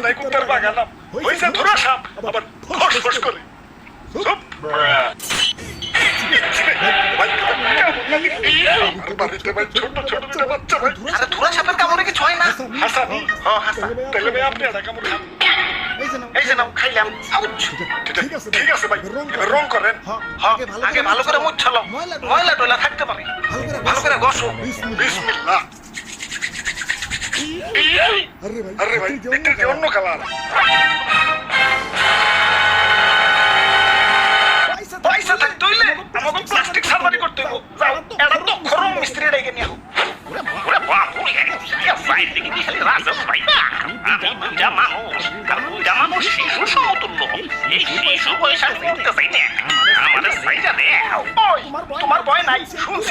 নাই কুত্তার বাগান হইছে ধরা সাপ আবার ফস ফস করে চুপ আরে ধরা সাপের কামড়ে কিছু হয় না। হাসান হ্যাঁ হাসান তাহলে ভাই আপনি এটা কামড় খান এই যে নাও খাইলাম। আউচ! ঠিক আছে ভাই এবার রং করেন হ্যাঁ, আগে ভালো করে মুছালো, ময়লা টয়লা থাকতে পারে। ভালো করে ঘষো। বিসমিল্লাহ আরে ভাই এটা কি অন্য কালার পয়সা থাকতে হইলে আমাকে প্লাস্টিক সার্জারি করতে হইব। যাও এটা তো খরম মিস্ত্রি ডেকে নিয়ে আও। ওরে বাবু এ সাইড থেকে কি খালি রাজস ভাই না আমি বুঝা মানুষ আর বুঝা মানুষ শিশু সমতুল্য এই শিশু বয়স আর করতে চাই না আমাদের সাইডা দে ওই তোমার ভয় নাই? শুনছ